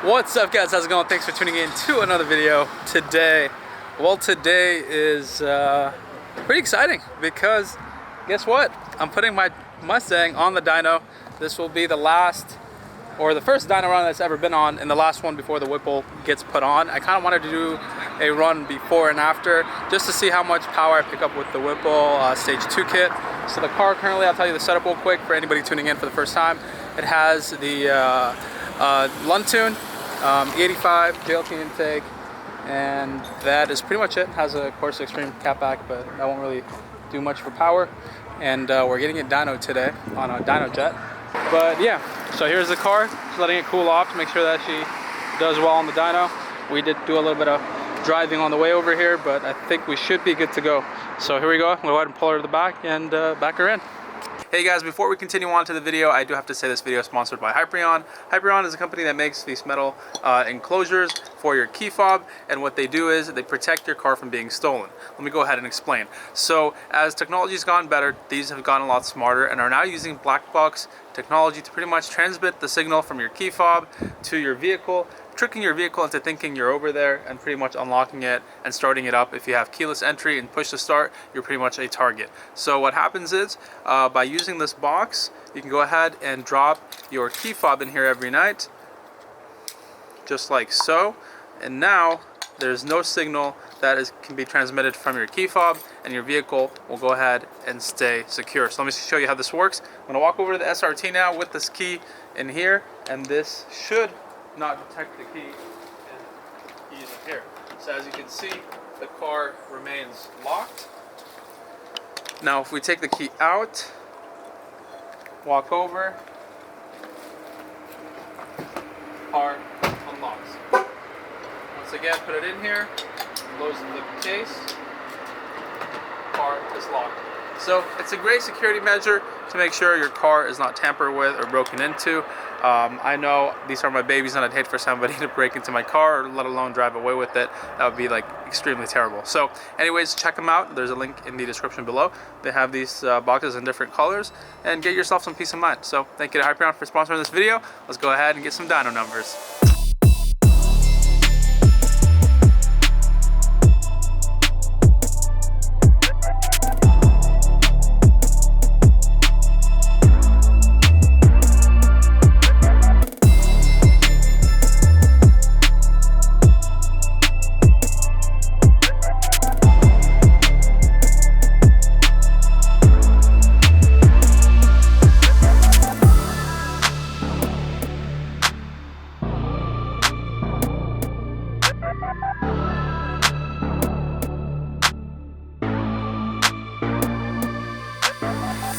What's up, guys? How's it going? Thanks for tuning in to another video today. Well, today is pretty exciting because guess what? I'm putting my Mustang on the dyno. This will be the last or the first dyno run that's ever been on, and the last one before the Whipple gets put on. I kind of wanted to do a run before and after just to see how much power I pick up with the Whipple Stage 2 kit. So the car currently, I'll tell you the setup real quick for anybody tuning in for the first time. It has the Lund tune, E85 JLT intake, and that is pretty much it. Has a Corsa Extreme catback, but that won't really do much for power. And we're getting it dynoed today on a Dyno JET. But yeah, so here's the car. Just letting it cool off to make sure that she does well on the dyno. We did do a little bit of driving on the way over here, but I think we should be good to go. So here we go. We'll go ahead and pull her to the back and back her in. Hey guys, before we continue on to the video, I do have to say this video is sponsored by Hyperyion. Hyperyion is a company that makes these metal enclosures for your key fob, and what they do is they protect your car from being stolen. Let me go ahead and explain. So as technology's gotten better, these have gotten a lot smarter and are now using black box technology to pretty much transmit the signal from your key fob to your vehicle, tricking your vehicle into thinking you're over there and pretty much unlocking it and starting it up. If you have keyless entry and push to start, you're pretty much a target. So what happens is by using this box, you can go ahead and drop your key fob in here every night, just like so. And now there's no signal that can be transmitted from your key fob, and your vehicle will go ahead and stay secure. So let me show you how this works. I'm gonna walk over to the SRT now with this key in here, and this should not detect the key, and the key is in here. So as you can see, the car remains locked. Now if we take the key out, walk over, car unlocks. Once again, put it in here, close the case, car is locked. So it's a great security measure to make sure your car is not tampered with or broken into. I know these are my babies and I'd hate for somebody to break into my car or let alone drive away with it. That would be like extremely terrible. So anyways, check them out. There's a link in the description below. They have these boxes in different colors, and get yourself some peace of mind. So thank you to Hyperyion for sponsoring this video. Let's go ahead and get some dyno numbers.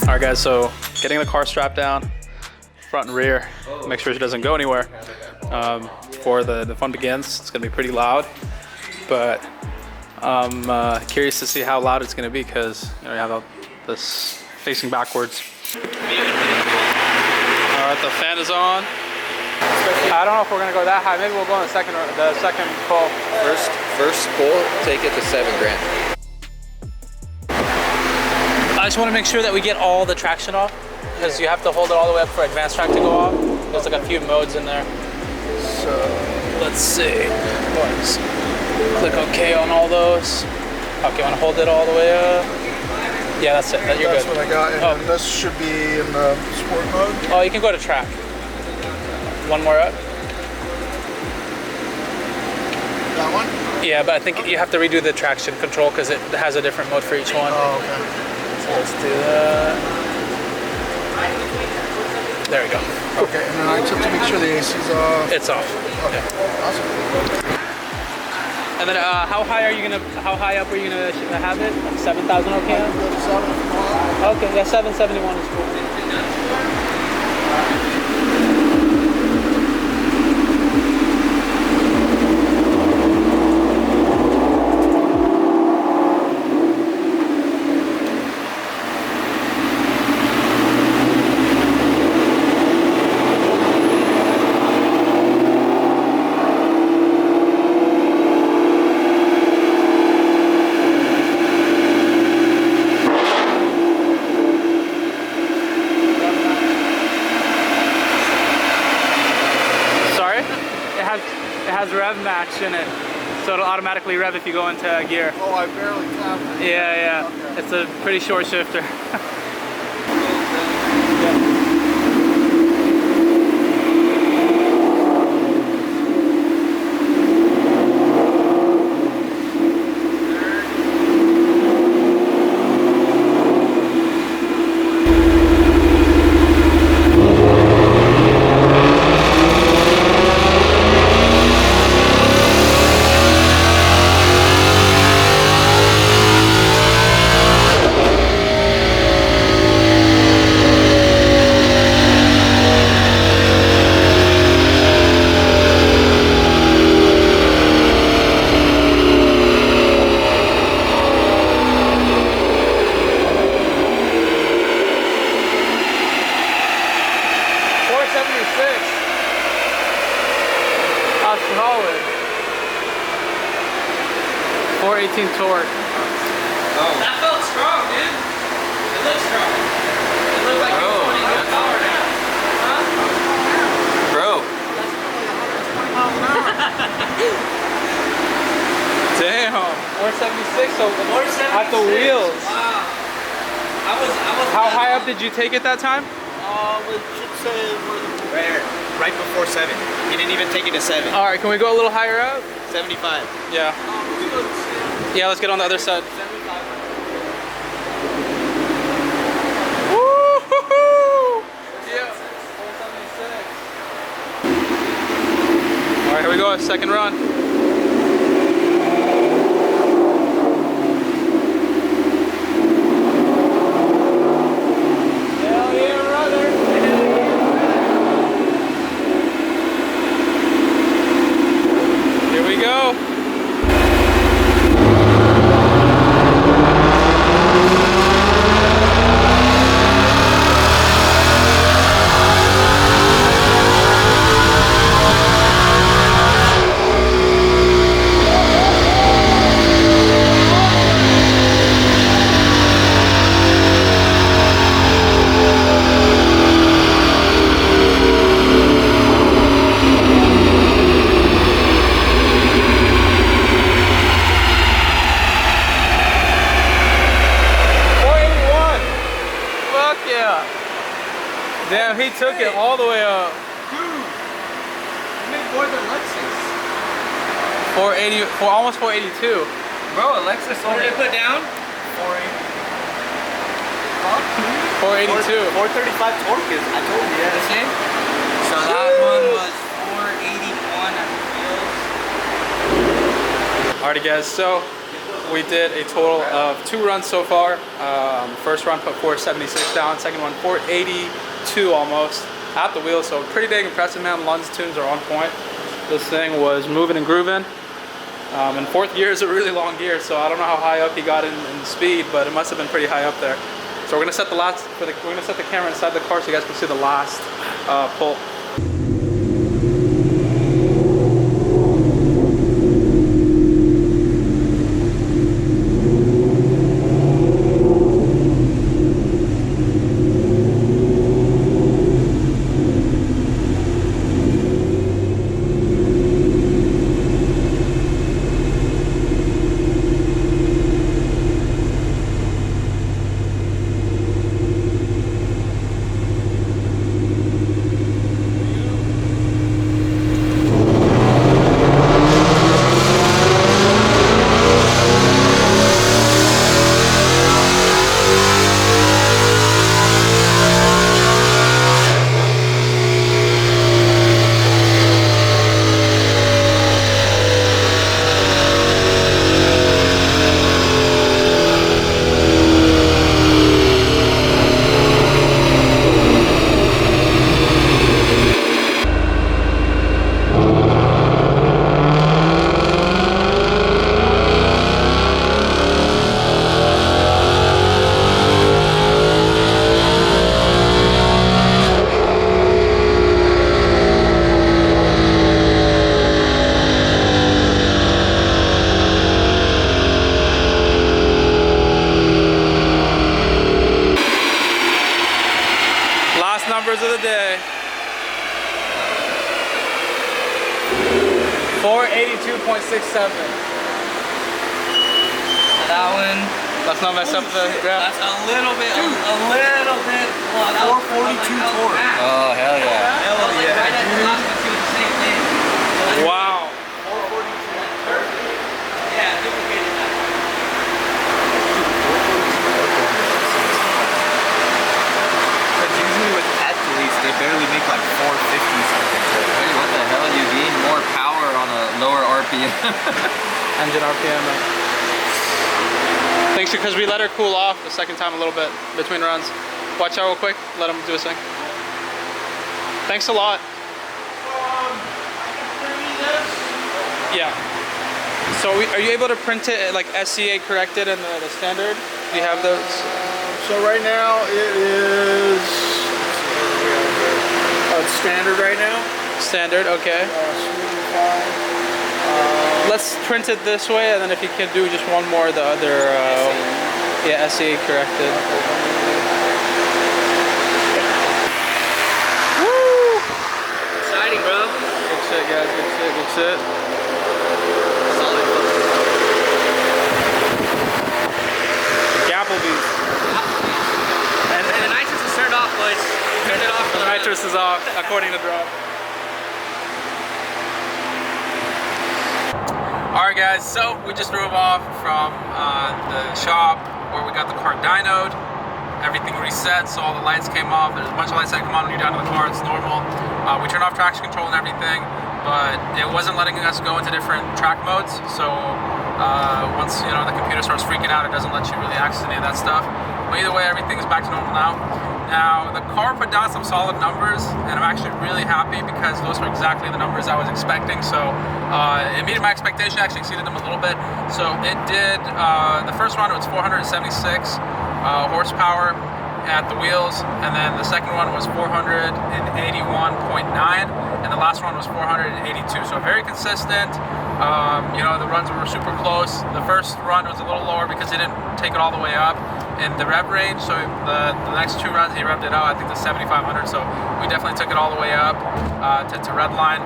Alright guys, so getting the car strapped down, front and rear, make sure she doesn't go anywhere before the fun begins. It's going to be pretty loud, but I'm curious to see how loud it's going to be because you have this facing backwards. Alright, the fan is on. I don't know if we're going to go that high. Maybe we'll go on the second pull. First pull, take it to $7 grand. I just want to make sure that we get all the traction off, because you have to hold it all the way up for advanced track to go off. There's like a few modes in there. So let's see. Let's click OK on all those. Okay, want to hold it all the way up? Yeah, that's it. You're good. That's what I got. And this should be in the sport mode. Oh, you can go to track. One more up. That one? Yeah, but I think you have to redo the traction control because it has a different mode for each one. Oh, okay. Let's do that. There we go. Okay, and then I just have to make sure the AC is off. It's off. Okay, awesome. And then how high up are you gonna have it? Like 7,000 RPM? Okay, yeah, 771 is cool. has rev match in it, so it'll automatically rev if you go into gear. Oh, I barely tapped it. Yeah. Okay. It's a pretty short shifter. Solid. 418 torque. Oh. That felt strong, dude. It looks strong. It looks like you're putting good power now. Huh? Bro. Damn. 476 so 476. at the wheels. Wow. I was How high up did you take it that time? We should say Right before 7. He didn't even take it to 7. All right, can we go a little higher up? 75. Yeah. Yeah, let's get on the other side. Woo-hoo-hoo! Yeah. 476. All right, here we go. Second run. Hell yeah, brother. Here we go. Damn, he took it all the way up. Dude, you made more than Lexus. 480, almost 482. Bro, Lexus What did only it put down? 482. 435 torque is, I told you, The same? So that one was 481 at the wheels. Alrighty guys, so we did a total of 2 runs so far. First run put 476 down, second one 482 almost at the wheel, so pretty dang impressive, man. Lund's tunes are on point. This thing was moving and grooving. And 4th gear is a really long gear, so I don't know how high up he got in speed, but it must have been pretty high up there. So we're gonna set the camera inside the car so you guys can see the last pull. Numbers of the day. 482.67. That one. Let's not mess up the graph. That's a little bit. Well, that was 442 torque. Oh, hell yeah. Hell yeah. Right at the last one, too, the same thing. Wow. Yeah, duplicated that. Because usually with athletes, they barely make like 450 something. Hey, what the hell? You gain more power on a lower RPM. Engine RPM. Thanks, because we let her cool off the second time a little bit between runs. Watch out real quick. Let him do his thing. Thanks a lot. Yeah. So are you able to print it like SCA corrected and the standard? Do you have those? So right now it is it's standard right now. Standard, okay. Let's print it this way, and then if you can do just one more, the other, yeah, SCA corrected. Woo! Exciting, bro. Good shit, guys. Good shit. Good shit. Solid. Applebee's. And the nitrous is turned off, boys. Turned it off for The the nitrous is off, according to Drop. Alright guys, so we just drove off from the shop where we got the car dynoed. Everything reset, so all the lights came off. There's a bunch of lights that come on when you're down to the car, it's normal. We turned off traction control and everything, but it wasn't letting us go into different track modes. So once the computer starts freaking out, it doesn't let you really access any of that stuff. But either way, everything is back to normal now. Now, the car put down some solid numbers, and I'm actually really happy because those were exactly the numbers I was expecting. So it meted my expectation, actually exceeded them a little bit. So it did, the first run it was 476 horsepower at the wheels, and then the second one was 481.9, and the last one was 482. So very consistent. The runs were super close. The first run was a little lower because it didn't take it all the way up in the rev range, so the next two runs he revved it out, I think to 7,500, so we definitely took it all the way up to red line.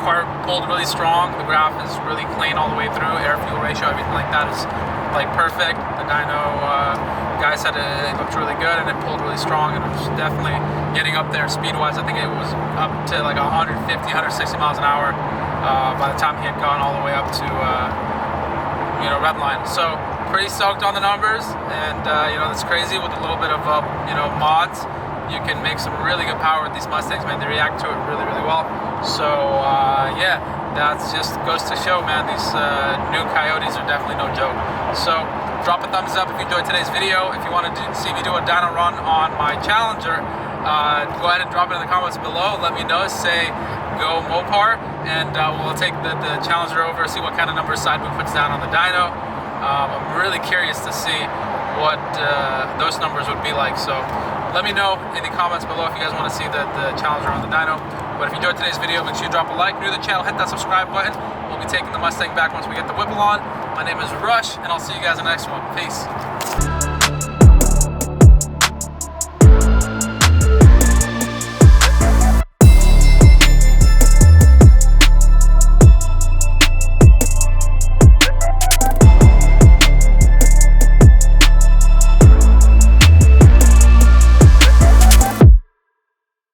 Car pulled really strong, the graph is really clean all the way through, air-fuel ratio, everything like that is like perfect. The dyno guy said it looked really good and it pulled really strong, and it was definitely getting up there speed-wise. I think it was up to like 150, 160 miles an hour by the time he had gone all the way up to red line. So pretty stoked on the numbers, and it's crazy with a little bit of mods. You can make some really good power with these Mustangs, man. They react to it really, really well. So yeah, that just goes to show, man, these new Coyotes are definitely no joke. So drop a thumbs up if you enjoyed today's video. If you want to see me do a dyno run on my Challenger, go ahead and drop it in the comments below. Let me know, say go Mopar, and we'll take the Challenger over, see what kind of numbers Sideboot puts down on the dyno. I'm really curious to see what those numbers would be like. So let me know in the comments below if you guys want to see the Challenger on the dyno. But if you enjoyed today's video, make sure you drop a like. New to the channel, hit that subscribe button. We'll be taking the Mustang back once we get the Whipple on. My name is Rush, and I'll see you guys in the next one. Peace.